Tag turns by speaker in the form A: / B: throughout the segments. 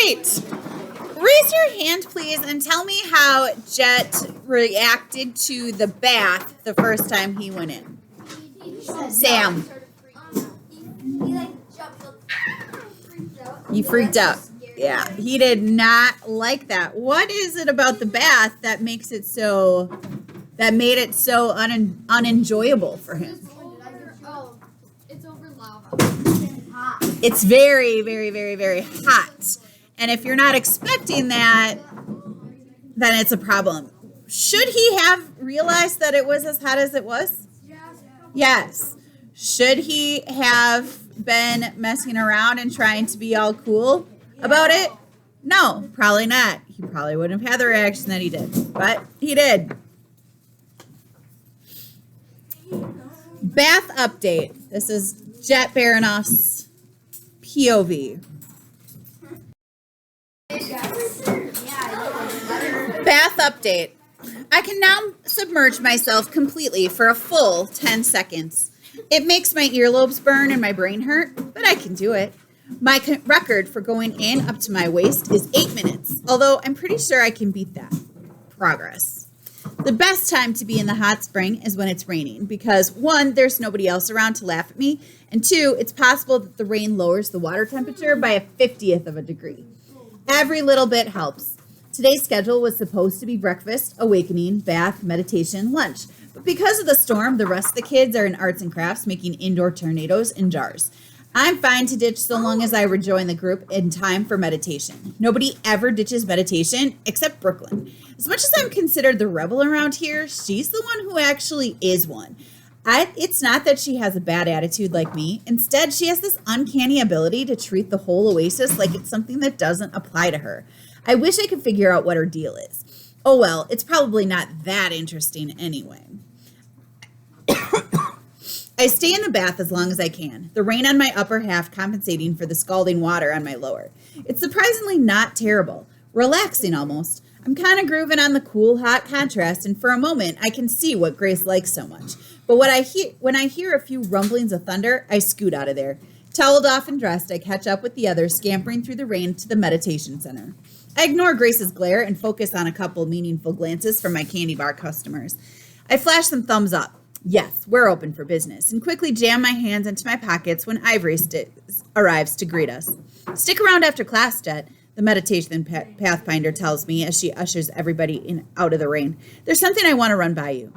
A: right. Raise your hand, please, and tell me how Jet reacted to the bath the first time he went in. Sam. He freaked out. Yeah, he did not like that. What is it about the bath that made it so unenjoyable for him?
B: It's over lava.
A: It's very, very, very, very hot. And if you're not expecting that, then it's a problem. Should he have realized that it was as hot as it was? Yes. Should he have been messing around and trying to be all cool about it? No, probably not. He probably wouldn't have had the reaction that he did, but he did. Bath update. This is Jet Baranoff's POV. Bath update. I can now submerge myself completely for a full 10 seconds. It makes my earlobes burn and my brain hurt, but I can do it. My record for going in up to my waist is 8 minutes, although I'm pretty sure I can beat that. Progress. The best time to be in the hot spring is when it's raining because 1, there's nobody else around to laugh at me, and 2, it's possible that the rain lowers the water temperature by a 50th of a degree. Every little bit helps. Today's schedule was supposed to be breakfast, awakening, bath, meditation, lunch. But because of the storm, the rest of the kids are in arts and crafts making indoor tornadoes in jars. I'm fine to ditch so long as I rejoin the group in time for meditation. Nobody ever ditches meditation except Brooklyn. As much as I'm considered the rebel around here, she's the one who actually is one. It's not that she has a bad attitude like me. Instead, she has this uncanny ability to treat the whole oasis like it's something that doesn't apply to her. I wish I could figure out what her deal is. Oh well, it's probably not that interesting anyway. I stay in the bath as long as I can, the rain on my upper half compensating for the scalding water on my lower. It's surprisingly not terrible, relaxing almost. I'm kind of grooving on the cool, hot contrast, and for a moment, I can see what Grace likes so much. But when I hear a few rumblings of thunder, I scoot out of there. Toweled off and dressed, I catch up with the others, scampering through the rain to the meditation center. I ignore Grace's glare and focus on a couple meaningful glances from my candy bar customers. I flash them thumbs up. Yes, we're open for business, and quickly jam my hands into my pockets when Ivory arrives to greet us. Stick around after class, Jet, the meditation pathfinder tells me as she ushers everybody in out of the rain. There's something I want to run by you.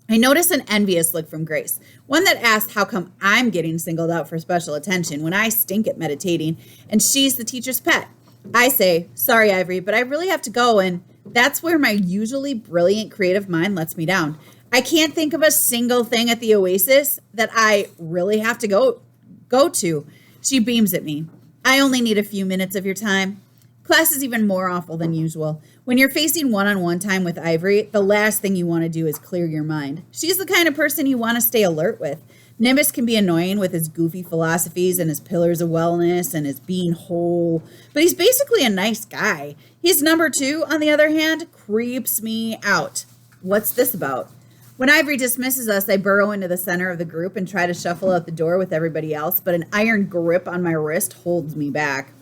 A: I notice an envious look from Grace, one that asks how come I'm getting singled out for special attention when I stink at meditating, and she's the teacher's pet. I say, sorry, Ivory, but I really have to go, and that's where my usually brilliant creative mind lets me down. I can't think of a single thing at the Oasis that I really have to go to. She beams at me. I only need a few minutes of your time. Class is even more awful than usual. When you're facing one-on-one time with Ivory, the last thing you want to do is clear your mind. She's the kind of person you want to stay alert with. Nimbus can be annoying with his goofy philosophies and his pillars of wellness and his being whole, but he's basically a nice guy. His number 2, on the other hand, creeps me out. What's this about? When Ivory dismisses us, I burrow into the center of the group and try to shuffle out the door with everybody else, but an iron grip on my wrist holds me back.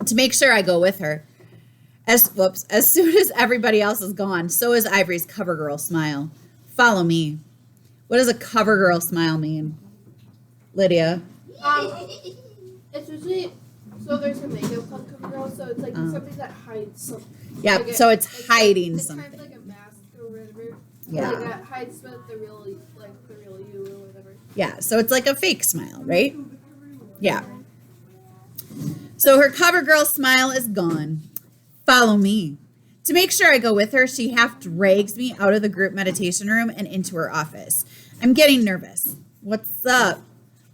A: To make sure I go with her. As soon as everybody else is gone, so is Ivory's cover girl smile. Follow me. What does a cover girl smile mean? Lydia?
B: It's usually, so there's a makeup called cover girl, so it's like something that hides something.
A: Yeah,
B: like
A: so it's hiding
B: it's
A: something.
B: kind of like a mask or whatever.
A: Yeah.
B: Like that hides the real you or whatever.
A: Yeah, so it's like a fake smile, right? Yeah. So her cover girl smile is gone. Follow me. To make sure I go with her, she half drags me out of the group meditation room and into her office. I'm getting nervous. What's up?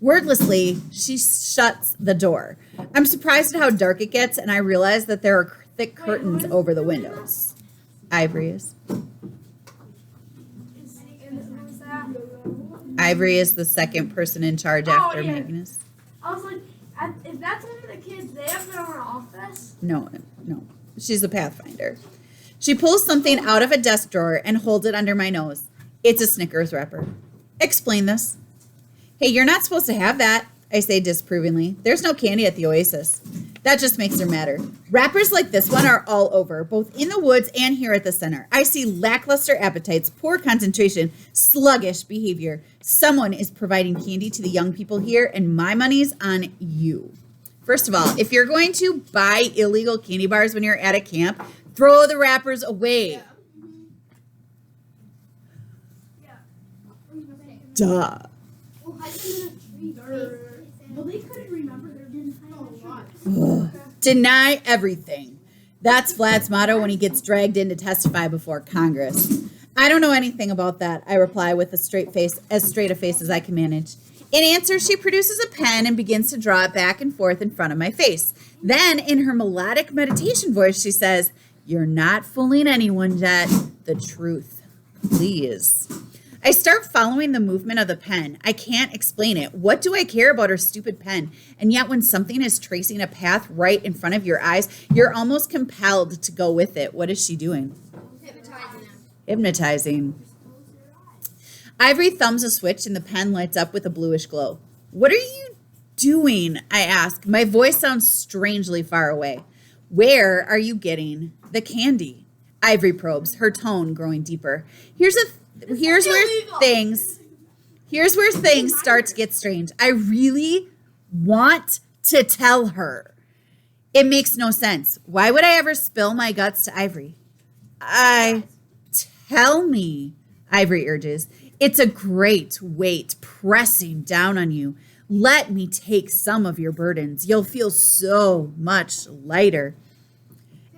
A: Wordlessly, she shuts the door. I'm surprised at how dark it gets, and I realize that there are thick curtains over the windows. Ivory is. Ivory is the second person in charge after Magnus.
C: I was like, if that's one of the kids, they have their own office?
A: No. She's a pathfinder. She pulls something out of a desk drawer and holds it under my nose. It's a Snickers wrapper. Explain this. Hey, you're not supposed to have that. I say disapprovingly. There's no candy at the Oasis. That just makes her madder. Rappers like this one are all over, both in the woods and here at the center. I see lackluster appetites, poor concentration, sluggish behavior. Someone is providing candy to the young people here, and my money's on you. First of all, if you're going to buy illegal candy bars when you're at a camp, throw the wrappers away.
B: Yeah.
A: Duh.
C: Well, hide them in a tree. Well, they couldn't remember they didn't hide
A: Ugh. Deny everything. That's Vlad's motto when he gets dragged in to testify before Congress. I don't know anything about that, I reply with a straight face, as straight a face as I can manage. In answer, she produces a pen and begins to draw it back and forth in front of my face. Then, in her melodic meditation voice, she says, "You're not fooling anyone yet. The truth. Please." I start following the movement of the pen. I can't explain it. What do I care about her stupid pen? And yet when something is tracing a path right in front of your eyes, you're almost compelled to go with it. What is she doing? Hypnotizing. Ivory thumbs a switch and the pen lights up with a bluish glow. "What are you doing?" I ask. My voice sounds strangely far away. "Where are you getting the candy?" Ivory probes, her tone growing deeper. Here's where things start to get strange. I really want to tell her. It makes no sense. Why would I ever spill my guts to Ivory? Tell me, Ivory urges. It's a great weight pressing down on you. Let me take some of your burdens. You'll feel so much lighter.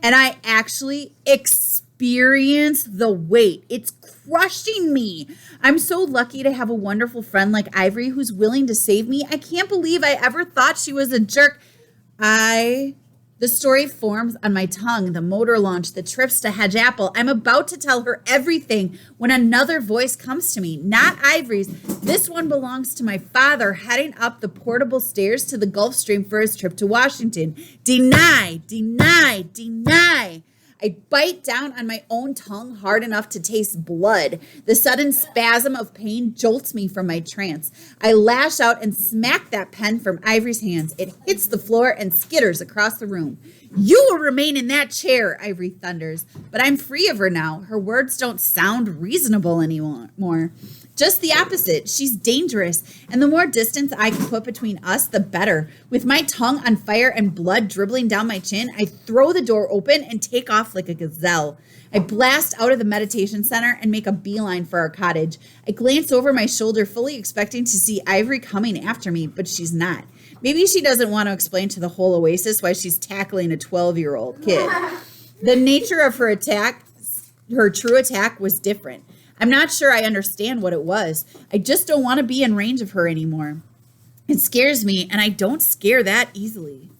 A: And I actually experience the weight. It's crushing me. I'm so lucky to have a wonderful friend like Ivory who's willing to save me. I can't believe I ever thought she was a jerk. The story forms on my tongue, the motor launch, the trips to Hedge Apple. I'm about to tell her everything when another voice comes to me. Not Ivory's. This one belongs to my father heading up the portable stairs to the Gulf Stream for his trip to Washington. Deny, deny, deny. I bite down on my own tongue hard enough to taste blood. The sudden spasm of pain jolts me from my trance. I lash out and smack that pen from Ivory's hands. It hits the floor and skitters across the room. "You will remain in that chair," Ivory thunders. But I'm free of her now. Her words don't sound reasonable anymore. Just the opposite. She's dangerous, and the more distance I can put between us, the better. With my tongue on fire and blood dribbling down my chin, I throw the door open and take off like a gazelle. I blast out of the meditation center and make a beeline for our cottage. I glance over my shoulder, fully expecting to see Ivory coming after me, but she's not. Maybe she doesn't want to explain to the whole Oasis why she's tackling a 12-year-old kid. The nature of her attack, her true attack, was different. I'm not sure I understand what it was. I just don't want to be in range of her anymore. It scares me, and I don't scare that easily.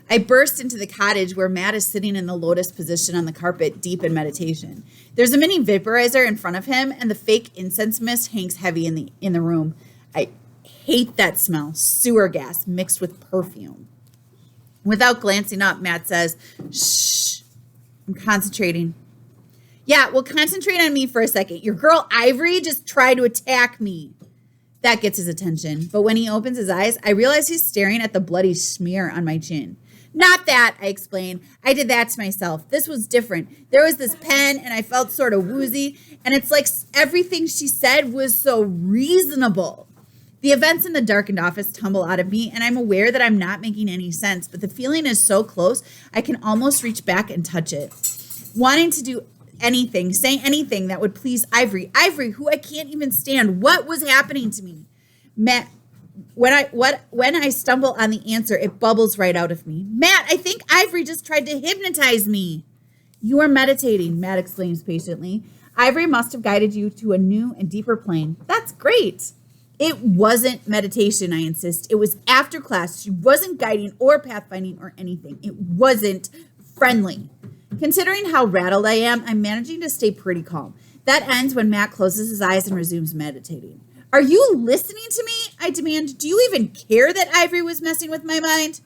A: I burst into the cottage where Matt is sitting in the lotus position on the carpet, deep in meditation. There's a mini vaporizer in front of him, and the fake incense mist hangs heavy in the room. I hate that smell, sewer gas mixed with perfume. Without glancing up, Matt says, "Shh, I'm concentrating." "Yeah, well, concentrate on me for a second. Your girl Ivory just tried to attack me." That gets his attention. But when he opens his eyes, I realize he's staring at the bloody smear on my chin. "Not that," I explain. "I did that to myself. This was different. There was this pen, and I felt sort of woozy. And it's like everything she said was so reasonable." The events in the darkened office tumble out of me, and I'm aware that I'm not making any sense. But the feeling is so close, I can almost reach back and touch it. Wanting to do anything, say anything that would please Ivory, who I can't even stand. What was happening to me? Matt, when I stumble on the answer, it bubbles right out of me. "Matt, I think Ivory just tried to hypnotize me." "You are meditating," Matt exclaims patiently. "Ivory must have guided you to a new and deeper plane." "That's great." "It wasn't meditation," I insist. "It was after class. She wasn't guiding or pathfinding or anything. It wasn't friendly." Considering how rattled I am, I'm managing to stay pretty calm. That ends when Matt closes his eyes and resumes meditating. "Are you listening to me?" I demand. "Do you even care that Ivory was messing with my mind?"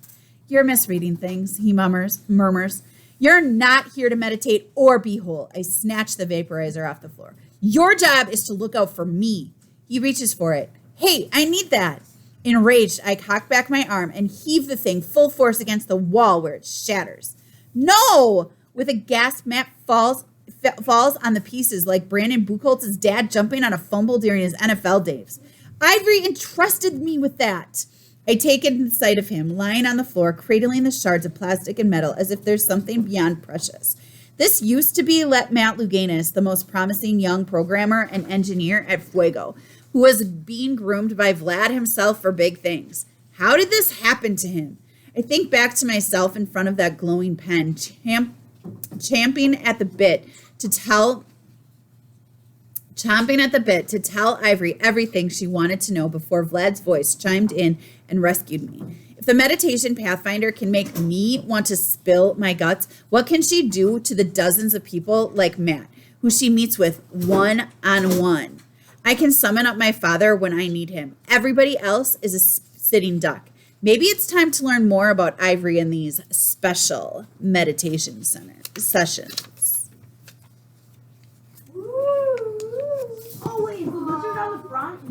A: "You're misreading things," he murmurs. "You're not here to meditate or be whole." I snatch the vaporizer off the floor. "Your job is to look out for me." He reaches for it. "Hey, I need that." Enraged, I cock back my arm and heave the thing full force against the wall where it shatters. No! With a gasp, Matt falls on the pieces like Brandon Buchholz's dad jumping on a fumble during his NFL days. Ivory entrusted me with that. I take in sight of him, lying on the floor, cradling the shards of plastic and metal as if there's something beyond precious. This used to be Matt Luganis, the most promising young programmer and engineer at Fuego, who was being groomed by Vlad himself for big things. How did this happen to him? I think back to myself in front of that glowing pen, chomping at the bit to tell Ivory everything she wanted to know before Vlad's voice chimed in and rescued me. If the meditation pathfinder can make me want to spill my guts, what can she do to the dozens of people like Matt, who she meets with one-on-one? I can summon up my father when I need him. Everybody else is a sitting duck. Maybe it's time to learn more about Ivory in these special meditation sessions.
C: Oh wait, the lizard on the front.